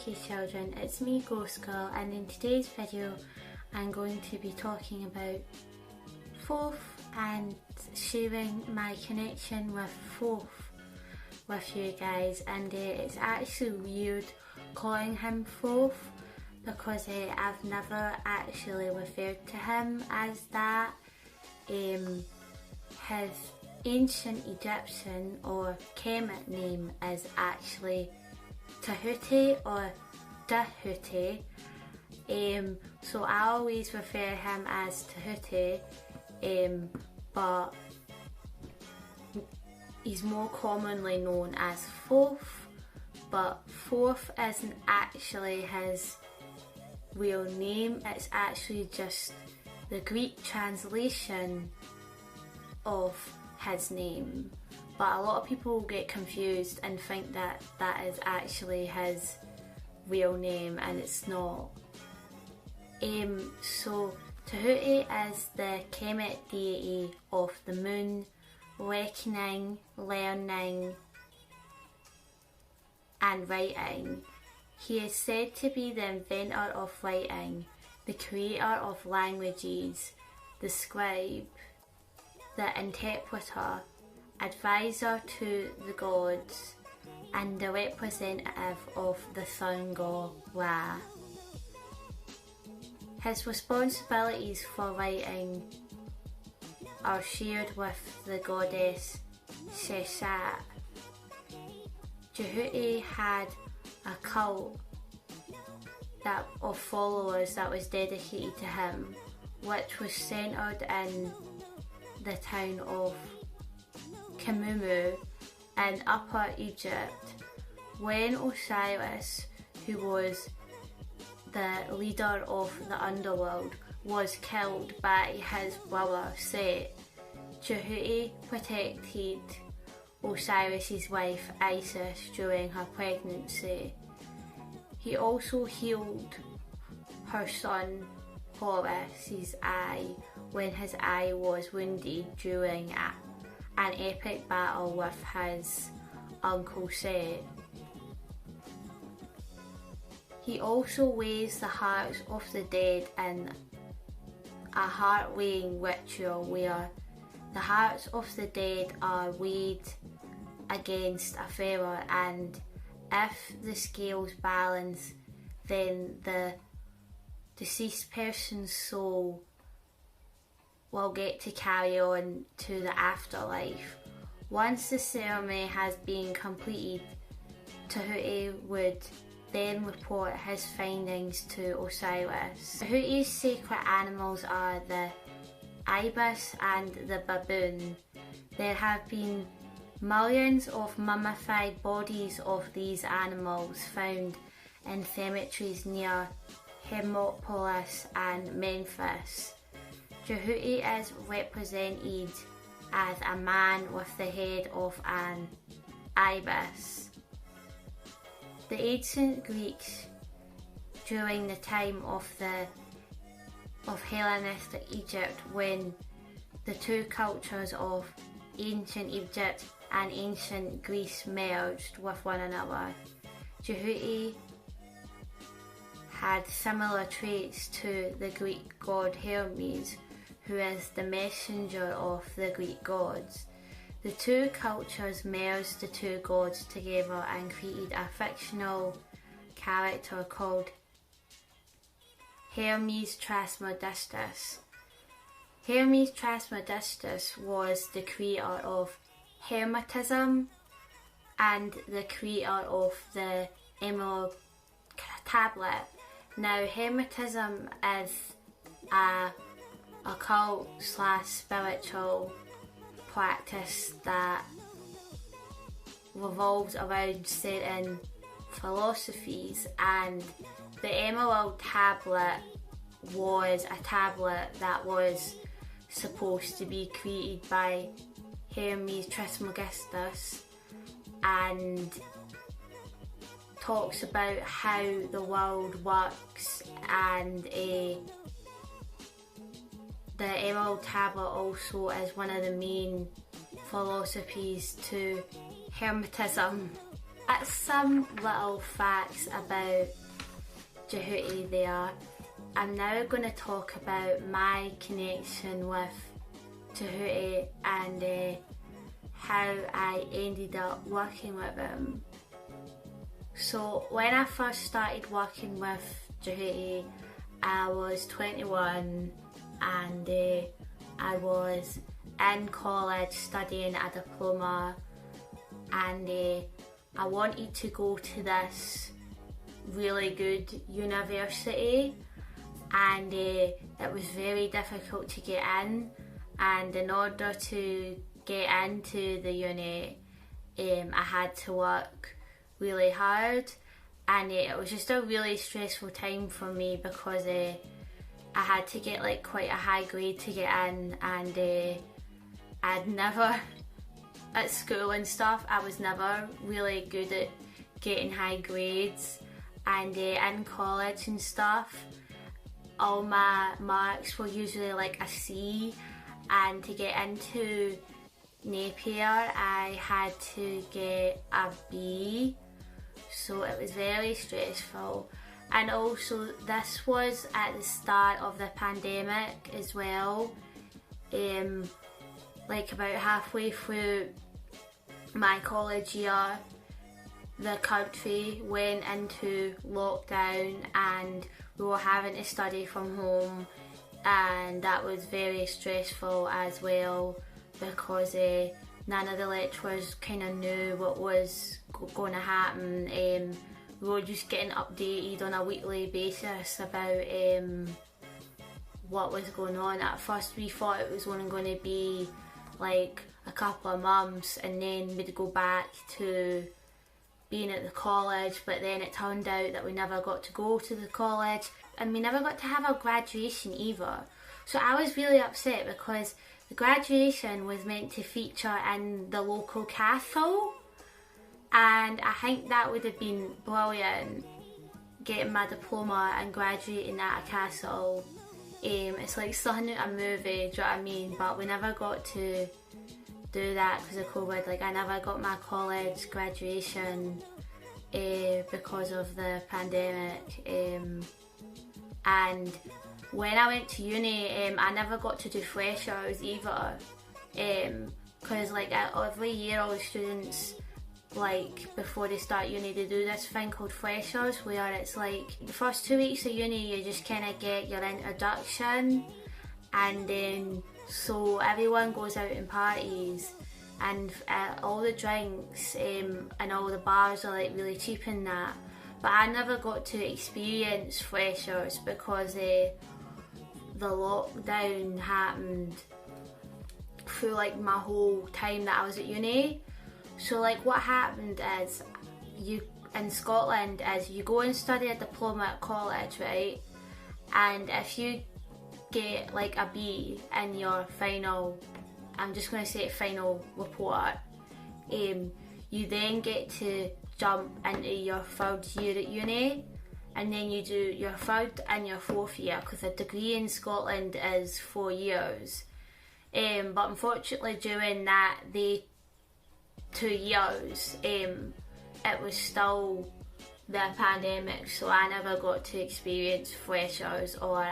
Hey children, it's me Ghost Girl, and in today's video I'm going to be talking about thoth and sharing my connection with thoth with you guys. And it's actually weird calling him thoth because I've never actually referred to him as that. His ancient Egyptian or Kemet name is actually Tahuti or Dahuti, so I always refer him as Tahuti, but he's more commonly known as thoth. But thoth isn't actually his real name, it's actually just the Greek translation of his name. But a lot of people get confused and think that that is actually his real name, and it's not. So Tahuti is the Kemet deity of the moon, reckoning, learning and writing. He is said to be the inventor of writing, the creator of languages, the scribe, the interpreter, advisor to the gods, and the representative of the sun god Ra. His responsibilities for writing are shared with the goddess Sheshat. Tahuti had a cult of followers that was dedicated to him, which was centred in the town of Kamumu in Upper Egypt. When Osiris, who was the leader of the underworld, was killed by his brother Set, Tahuti protected Osiris's wife Isis during her pregnancy. He also healed her son Horus's eye when his eye was wounded during an epic battle with his uncle Set. He also weighs the hearts of the dead in a heart weighing ritual where the hearts of the dead are weighed against a feather, and if the scales balance, then the deceased person's soul will get to carry on to the afterlife. Once the ceremony has been completed, Tahuti would then report his findings to Osiris. Tahuti's sacred animals are the ibis and the baboon. There have been millions of mummified bodies of these animals found in cemeteries near Hermopolis and Memphis. Tahuti is represented as a man with the head of an ibis. The ancient Greeks, during the time of Hellenistic Egypt, when the two cultures of ancient Egypt and ancient Greece merged with one another, Tahuti had similar traits to the Greek god Hermes, who is the messenger of the Greek gods. The two cultures merged the two gods together and created a fictional character called Hermes Trismegistus. Hermes Trismegistus was the creator of Hermetism and the creator of the Emerald Tablet. Now, Hermetism is a occult / spiritual practice that revolves around certain philosophies, and the Emerald Tablet was a tablet that was supposed to be created by Hermes Trismegistus and talks about how the world works, and the Emerald Tablet also is one of the main philosophies to Hermetism That's some little facts about Djibouti there. I'm now going to talk about my connection with Djibouti and how I ended up working with him. So when I first started working with Djibouti, I was 21 and I was in college studying a diploma, and I wanted to go to this really good university, and it was very difficult to get in, and in order to get into the uni I had to work really hard, and it was just a really stressful time for me because I had to get like quite a high grade to get in, and I'd never, at school and stuff, I was never really good at getting high grades, and in college and stuff all my marks were usually like a C, and to get into Napier I had to get a B, so it was very stressful. And also this was at the start of the pandemic as well, like about halfway through my college year the country went into lockdown and we were having to study from home, and that was very stressful as well because none of the lecturers kind of knew what was going to happen. We were just getting updated on a weekly basis about what was going on. At first we thought it was only going to be like a couple of months and then we'd go back to being at the college, but then it turned out that we never got to go to the college and we never got to have a graduation either. So I was really upset because the graduation was meant to feature in the local castle, and I think that would have been brilliant, getting my diploma and graduating at a castle. It's like something out of a movie, do you know what I mean? But we never got to do that because of COVID. Like I never got my college graduation because of the pandemic, and when I went to uni I never got to do freshers either, because like every year all the students, like before they start uni, they do this thing called freshers where it's like the first 2 weeks of uni you just kind of get your introduction, and then so everyone goes out and parties, and all the drinks and all the bars are like really cheap in that, but I never got to experience freshers because the lockdown happened through like my whole time that I was at uni. So like what happened is, you in Scotland is you go and study a diploma at college, right? And if you get like a B in your final, I'm just going to say final report, you then get to jump into your third year at uni, and then you do your third and your fourth year because a degree in Scotland is 4 years. But unfortunately during the 2 years it was still the pandemic, so I never got to experience freshers or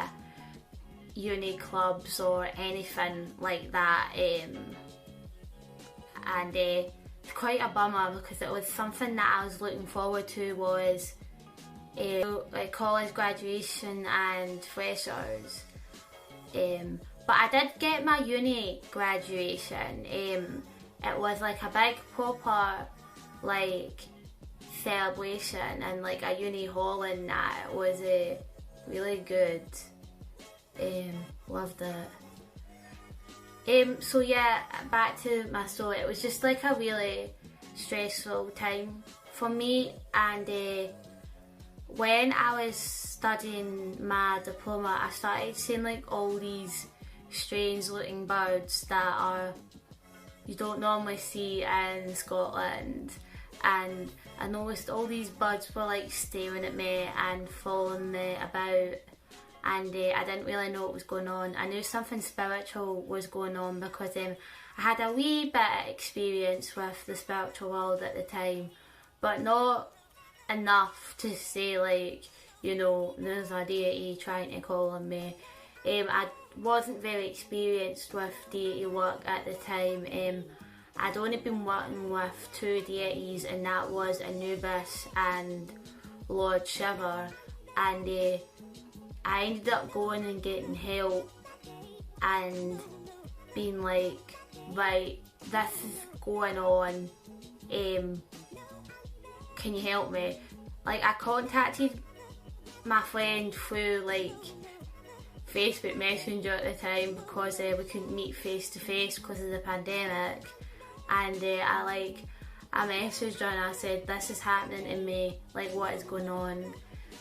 uni clubs or anything like that, and it's quite a bummer because it was something that I was looking forward to, was like college graduation and freshers. But I did get my uni graduation. It was like a big proper like celebration and like a uni hall, and that it was really good. Loved it. So yeah, back to my story. It was just like a really stressful time for me, and when I was studying my diploma I started seeing like all these strange looking birds that you don't normally see in Scotland, and I noticed all these birds were like staring at me and following me about, and I didn't really know what was going on. I knew something spiritual was going on because I had a wee bit of experience with the spiritual world at the time, but not enough to say like, you know, there's a deity trying to call on me. I wasn't very experienced with deity work at the time. I'd only been working with two deities, and that was Anubis and Lord Shiva, and I ended up going and getting help and being like, right, this is going on, can you help me? Like, I contacted my friend through like Facebook Messenger at the time because we couldn't meet face to face because of the pandemic, and I messaged her and I said, this is happening to me, like what is going on?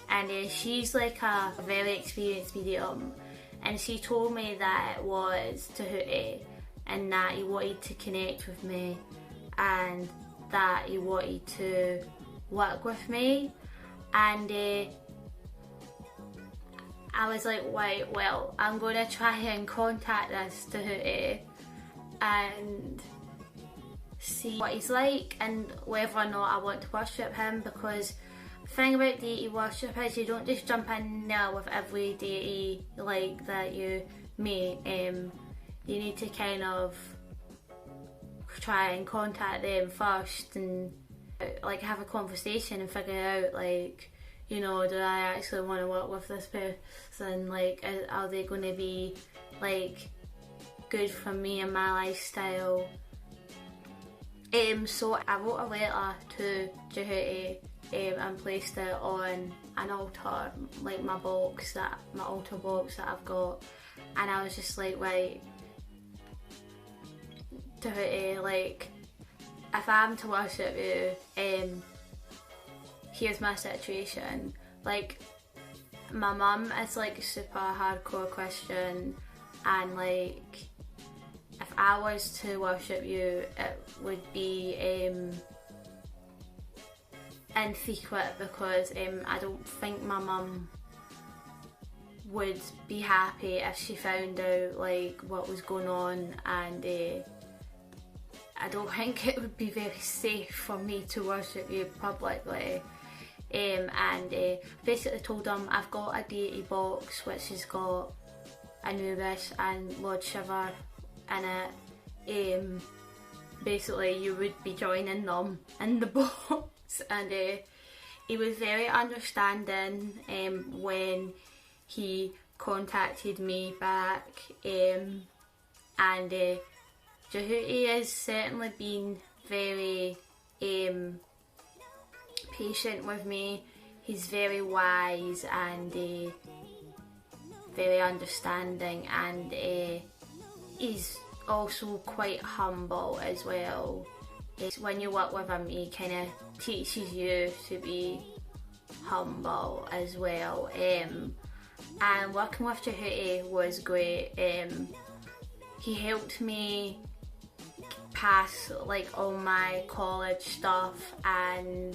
And she's like a very experienced medium, and she told me that it was Tahuti and that he wanted to connect with me and that he wanted to work with me. And I was like, right, well, I'm going to try and contact this Tahuti and see what he's like and whether or not I want to worship him, because the thing about deity worship is you don't just jump in there with every deity like that you meet. You need to kind of try and contact them first and like have a conversation and figure out, like, you know, do I actually want to work with this person? Like, are they going to be like good for me and my lifestyle? So I wrote a letter to Jehuti and placed it on an altar, like my altar box that I've got, and I was just like, right, Jehuti, like, if I'm to worship you, here's my situation. Like, my mum is like super hardcore Christian, and like, if I was to worship you, it would be in secret, because I don't think my mum would be happy if she found out like what was going on, and I don't think it would be very safe for me to worship you publicly. And basically told them I've got a deity box which has got Anubis and Lord Shiva in it. Basically you would be joining them in the box, and he was very understanding when he contacted me back, and Jehuti has certainly been very patient with me. He's very wise and very understanding, and he's also quite humble as well. When you work with him, he kind of teaches you to be humble as well. And working with Jehuti was great. He helped me pass like all my college stuff, and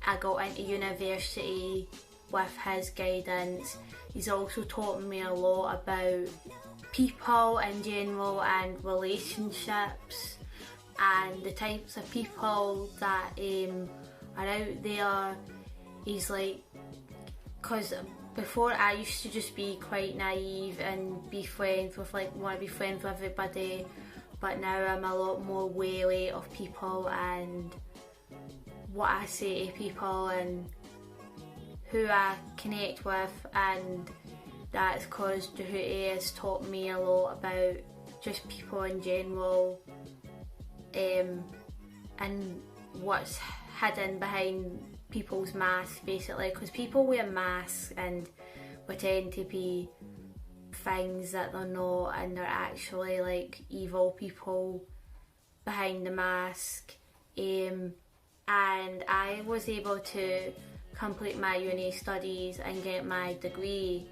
I got into university with his guidance. He's also taught me a lot about people in general and relationships and the types of people that are out there. He's like, because before I used to just be quite naive and be friends with, like, want to be friends with everybody, but now I'm a lot more wary of people and what I say to people and who I connect with, and that's because Jehuti has taught me a lot about just people in general, and what's hidden behind people's masks, basically, because people wear masks and pretend to be things that they're not, and they're actually like evil people behind the mask. And I was able to complete my uni studies and get my degree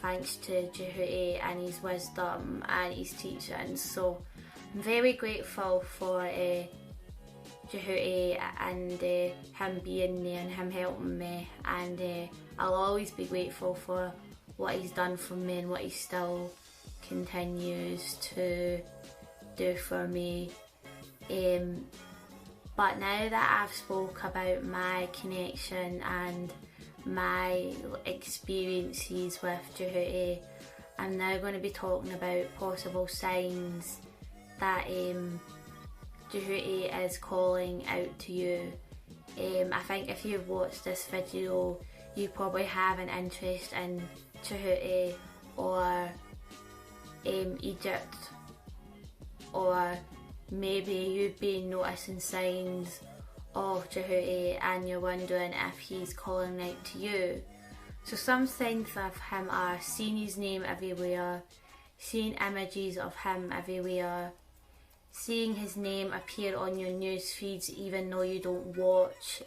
thanks to Jehuti and his wisdom and his teachings. So I'm very grateful for Jehuti and him being there and him helping me, and I'll always be grateful for what he's done for me and what he still continues to do for me. But now that I've spoke about my connection and my experiences with Jehuti, I'm now going to be talking about possible signs that Jehuti is calling out to you. I think if you've watched this video, you probably have an interest in Jehuti or Egypt, or maybe you've been noticing signs of Jehuti and you're wondering if he's calling out to you. So some signs of him are seeing his name everywhere, seeing images of him everywhere, seeing his name appear on your news feeds even though you don't watch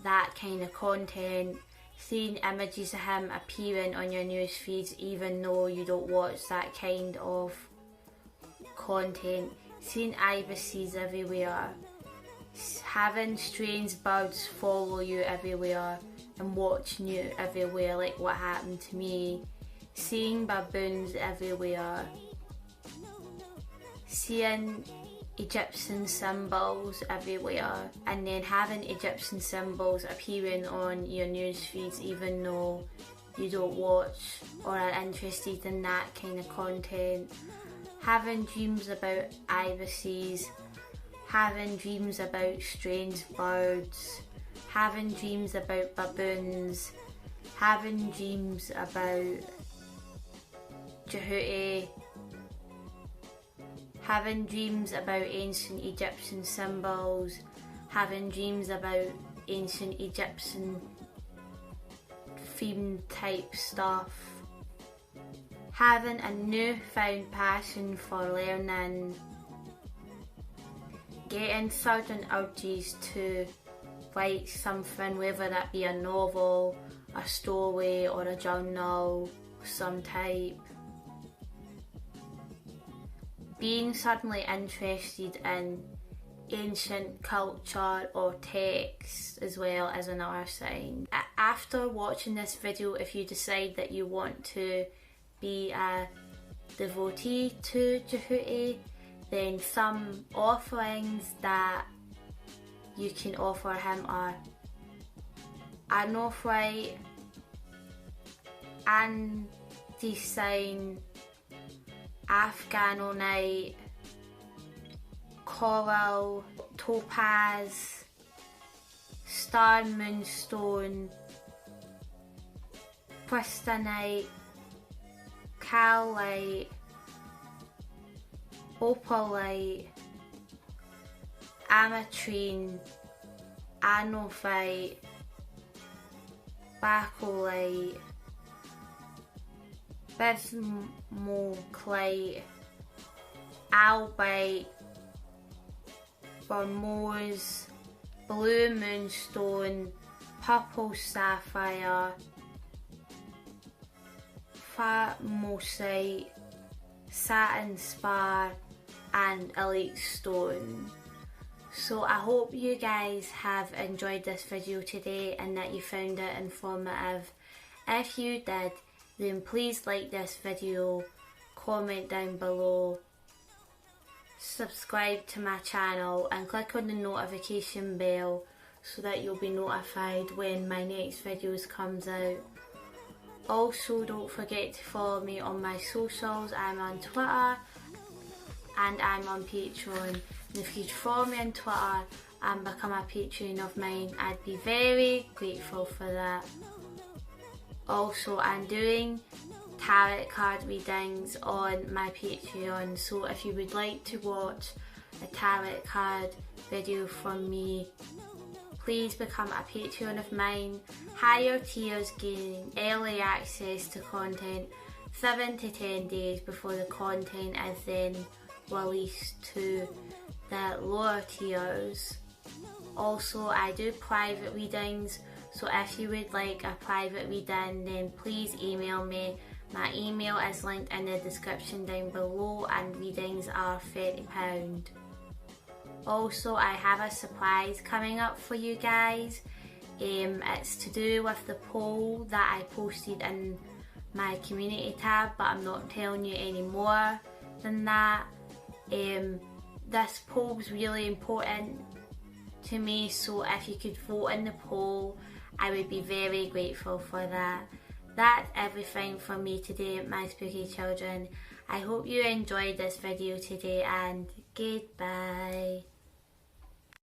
that kind of content, seeing images of him appearing on your news feeds even though you don't watch that kind of content, seeing ibises everywhere, having strange birds follow you everywhere and watching you everywhere, like what happened to me, seeing baboons everywhere, seeing Egyptian symbols everywhere, and then having Egyptian symbols appearing on your news feeds even though you don't watch or are interested in that kind of content, having dreams about ibises, having dreams about strange birds, having dreams about baboons, having dreams about Jehuti, having dreams about ancient Egyptian symbols, having dreams about ancient Egyptian theme type stuff, having a newfound passion for learning, getting sudden urges to write something, whether that be a novel, a story or a journal of some type, being suddenly interested in ancient culture or text as well as another sign. After watching this video, if you decide that you want to be a devotee to Jehuti, then some offerings that you can offer him are anorthite, andesite, Afghanonite, coral, topaz, star moonstone, pristinite, calite, opalite, ametrine, anorthite, bacolite, bismoclite, albite, Burmose, blue moonstone, purple sapphire, famosite, satin spar and elite stone. So I hope you guys have enjoyed this video today and that you found it informative. If you did, then please like this video, comment down below, subscribe to my channel and click on the notification bell so that you'll be notified when my next videos comes out. Also, don't forget to follow me on my socials. I'm on Twitter and I'm on Patreon. And if you'd follow me on Twitter and become a Patreon of mine, I'd be very grateful for that. Also, I'm doing tarot card readings on my Patreon, so if you would like to watch a tarot card video from me, please become a Patreon of mine. Higher tiers gain early access to content 7 to 10 days before the content is then released to the lower tiers. Also, I do private readings, so if you would like a private reading, then please email me. My email is linked in the description down below and readings are £30. Also, I have a surprise coming up for you guys. It's to do with the poll that I posted in my community tab, but I'm not telling you any more than that. this poll was really important to me, so if you could vote in the poll, I would be very grateful for that. That's everything from me today, my spooky children. I hope you enjoyed this video today, and goodbye.